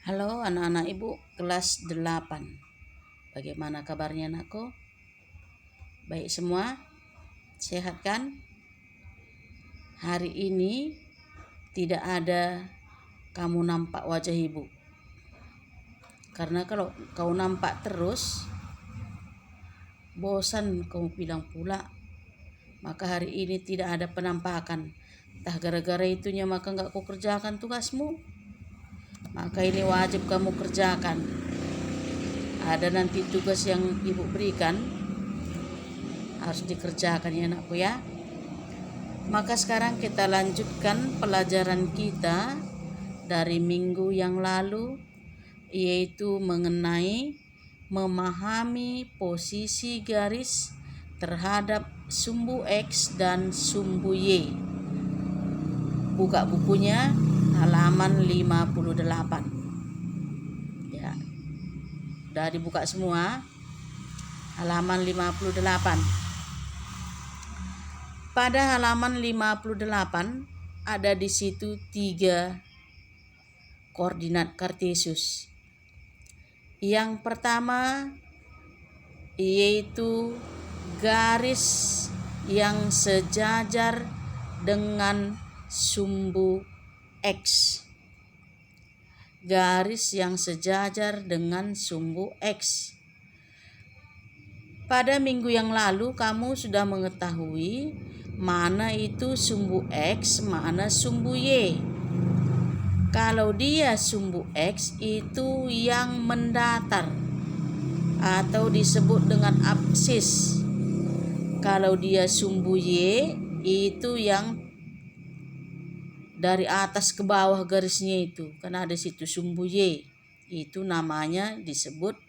Halo anak-anak ibu kelas 8. Bagaimana kabarnya anakku? Baik semua? Sehat kan? Hari ini tidak ada kamu nampak wajah ibu. Karena kalau kau nampak terus, bosan kau bilang pula. Maka hari ini tidak ada penampakan. Entah gara-gara itunya maka gak kau kerjakan tugasmu. Maka ini wajib kamu kerjakan. Ada nanti tugas yang ibu berikan harus dikerjakan ya anakku ya. Maka sekarang kita lanjutkan pelajaran kita dari minggu yang lalu, yaitu mengenai memahami posisi garis terhadap sumbu X dan sumbu Y. Buka bukunya halaman 58. Ya. Udah dibuka semua? Halaman 58. Pada halaman 58 ada di situ 3 koordinat kartesius. Yang pertama yaitu garis yang sejajar dengan sumbu X. Garis yang sejajar dengan sumbu X. Pada minggu yang lalu kamu sudah mengetahui mana itu sumbu X, mana sumbu Y. Kalau dia sumbu X itu yang mendatar atau disebut dengan absis. Kalau dia sumbu Y itu yang dari atas ke bawah garisnya itu. Karena ada situ sumbu Y. Itu namanya disebut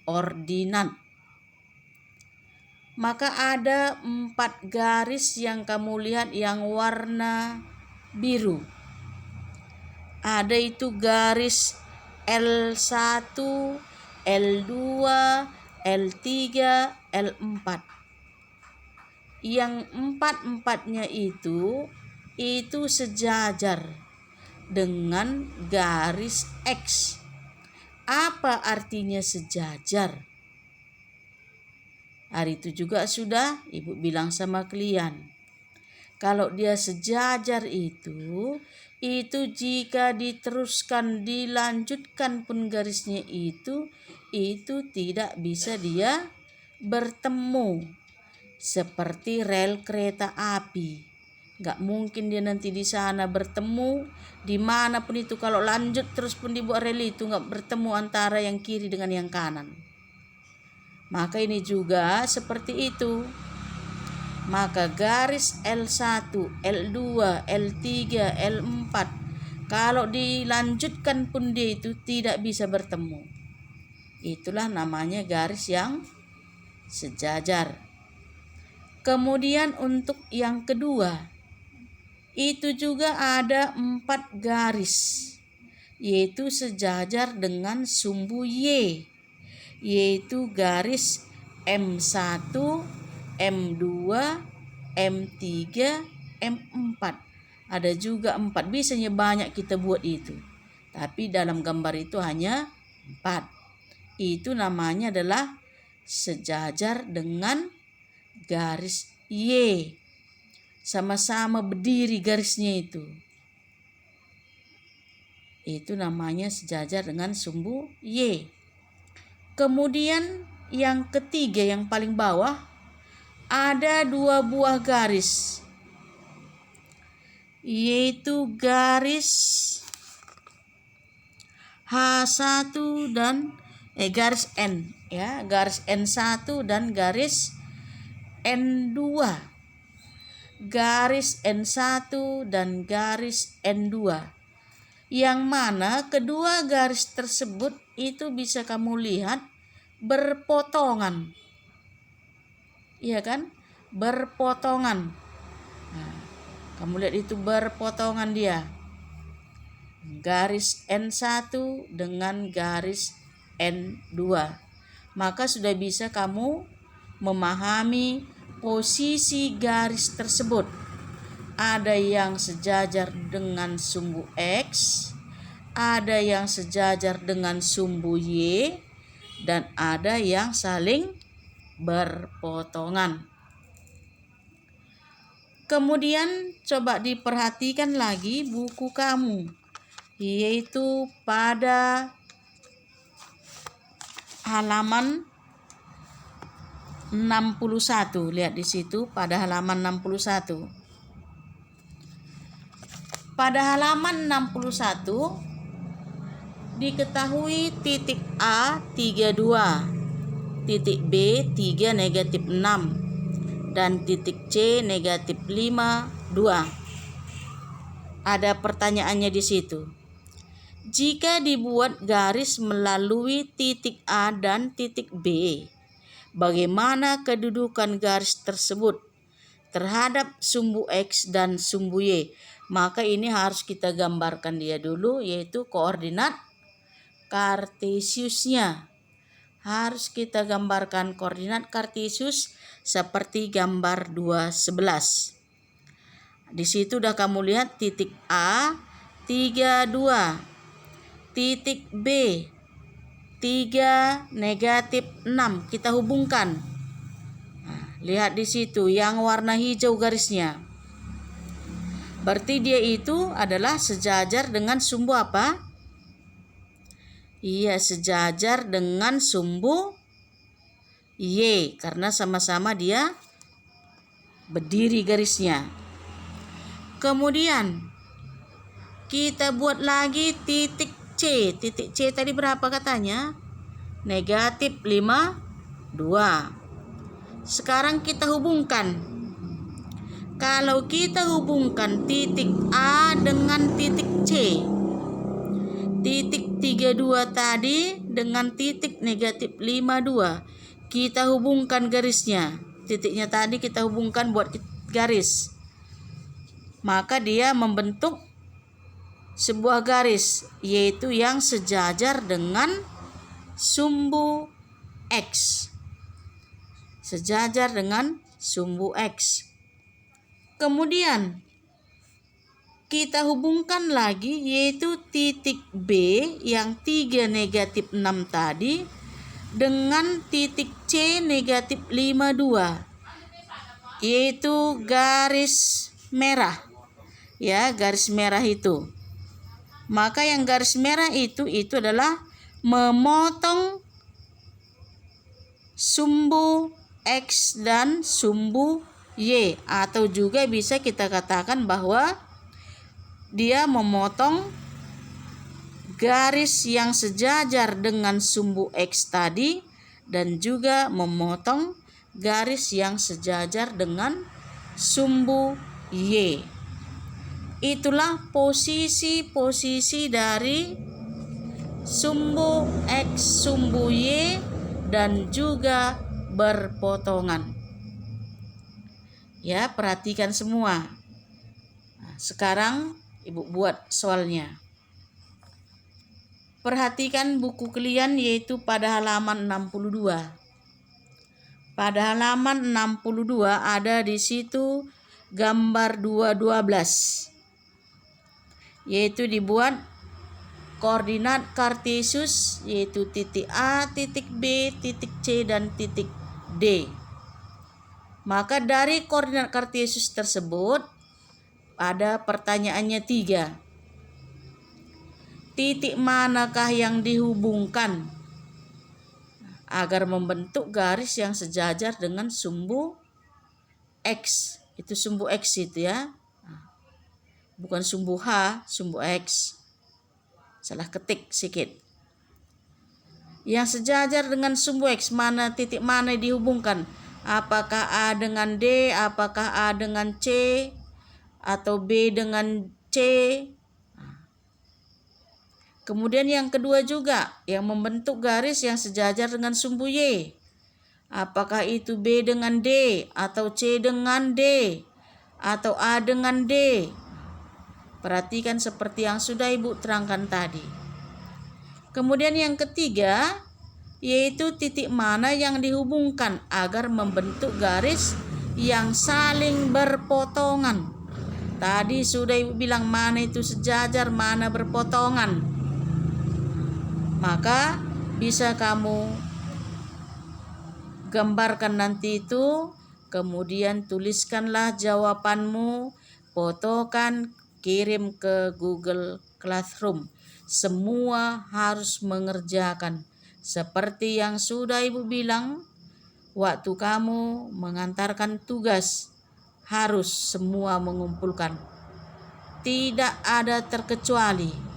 ordinat. Maka ada 4 garis yang kamu lihat yang warna biru. Ada itu garis L1, L2, L3, L4. Yang 4-4-nya itu sejajar dengan garis X. Apa artinya sejajar? Hari itu juga sudah ibu bilang sama kalian. Kalau dia sejajar itu jika diteruskan, dilanjutkan pun garisnya itu tidak bisa dia bertemu. Seperti rel kereta api. Gak mungkin dia nanti di sana bertemu, dimanapun itu kalau lanjut terus pun dibuat rel itu gak bertemu antara yang kiri dengan yang kanan. Maka ini juga seperti itu. Maka garis L1, L2, L3, L4 kalau dilanjutkan pun dia itu tidak bisa bertemu. Itulah namanya garis yang sejajar. Kemudian untuk yang kedua, itu juga ada 4 garis, yaitu sejajar dengan sumbu Y, yaitu garis M1, M2, M3, M4. Ada juga 4, biasanya banyak kita buat itu. Tapi dalam gambar itu hanya 4. Itu namanya adalah sejajar dengan garis Y. Sama-sama berdiri garisnya itu. Itu namanya sejajar dengan sumbu Y. Kemudian yang ketiga yang paling bawah ada 2 buah garis, yaitu garis H1 dan garis N ya, garis N1 dan garis N2. Garis N1 dan garis N2. Yang mana kedua garis tersebut itu bisa kamu lihat berpotongan. Iya kan? Berpotongan. Nah, kamu lihat itu berpotongan dia. Garis N1 dengan garis N2. Maka sudah bisa kamu memahami posisi garis tersebut. Ada yang sejajar dengan sumbu X, ada yang sejajar dengan sumbu Y, dan ada yang saling berpotongan. Kemudian coba diperhatikan lagi buku kamu, yaitu pada halaman 61. Lihat di situ pada halaman 61. Pada halaman 61 diketahui titik A 32, titik B 3 negatif 6, dan titik C negatif 5, 2. Ada pertanyaannya di situ. Jika dibuat garis melalui titik A dan titik B, bagaimana kedudukan garis tersebut terhadap sumbu X dan sumbu Y? Maka ini harus kita gambarkan dia dulu, yaitu koordinat kartesiusnya. Harus kita gambarkan koordinat kartesius seperti gambar 211. Di situ udah kamu lihat titik A 32, titik B 3 negatif 6, kita hubungkan. Nah, lihat di situ yang warna hijau garisnya. Berarti dia itu adalah sejajar dengan sumbu apa? Iya, sejajar dengan sumbu Y, karena sama-sama dia berdiri garisnya. Kemudian kita buat lagi titik C. Titik C tadi berapa katanya? Negatif 5, 2. Sekarang kita hubungkan. Kalau kita hubungkan titik A dengan titik C, titik 32 tadi dengan titik negatif 52, kita hubungkan garisnya. Titiknya tadi kita hubungkan buat garis. Maka dia membentuk sebuah garis, yaitu yang sejajar dengan sumbu X. Sejajar dengan sumbu X. Kemudian kita hubungkan lagi, yaitu titik B yang 3 negatif 6 tadi dengan titik C negatif 52, yaitu garis merah. Ya, garis merah itu. Maka yang garis merah itu adalah memotong sumbu X dan sumbu Y, atau juga bisa kita katakan bahwa dia memotong garis yang sejajar dengan sumbu X tadi dan juga memotong garis yang sejajar dengan sumbu Y. Itulah posisi-posisi dari sumbu X, sumbu Y, dan juga berpotongan. Ya, perhatikan semua. Nah, sekarang Ibu buat soalnya. Perhatikan buku kalian, yaitu pada halaman 62. Pada halaman 62 ada di situ gambar 212. Yaitu dibuat koordinat kartesius, yaitu titik A, titik B, titik C, dan titik D. Maka dari koordinat kartesius tersebut ada pertanyaannya 3. Titik manakah yang dihubungkan agar membentuk garis yang sejajar dengan sumbu X? Itu sumbu X itu ya. Bukan sumbu H, sumbu X. Salah ketik sedikit. Yang sejajar dengan sumbu X, mana titik mana dihubungkan? Apakah A dengan D, apakah A dengan C, atau B dengan C? Kemudian yang kedua juga, yang membentuk garis yang sejajar dengan sumbu Y. Apakah itu B dengan D, atau C dengan D, atau A dengan D? Perhatikan seperti yang sudah Ibu terangkan tadi. Kemudian yang ketiga, yaitu titik mana yang dihubungkan agar membentuk garis yang saling berpotongan. Tadi sudah Ibu bilang mana itu sejajar, mana berpotongan. Maka bisa kamu gambarkan nanti itu, kemudian tuliskanlah jawabanmu, fotokan, kirim ke Google Classroom. Semua harus mengerjakan. Seperti yang sudah Ibu bilang, waktu kamu mengantarkan tugas, harus semua mengumpulkan. Tidak ada terkecuali.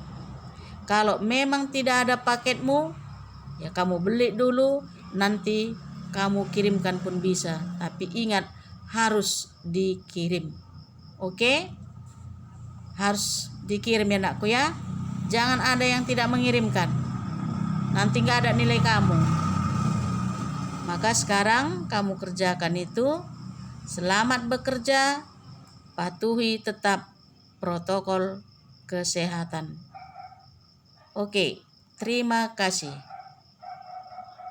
Kalau memang tidak ada paketmu, ya kamu beli dulu, nanti kamu kirimkan pun bisa. Tapi ingat, harus dikirim. Oke? Harus dikirim ya anakku ya. Jangan ada yang tidak mengirimkan. Nanti gak ada nilai kamu. Maka sekarang kamu kerjakan itu. Selamat bekerja. Patuhi tetap protokol kesehatan. Oke, terima kasih.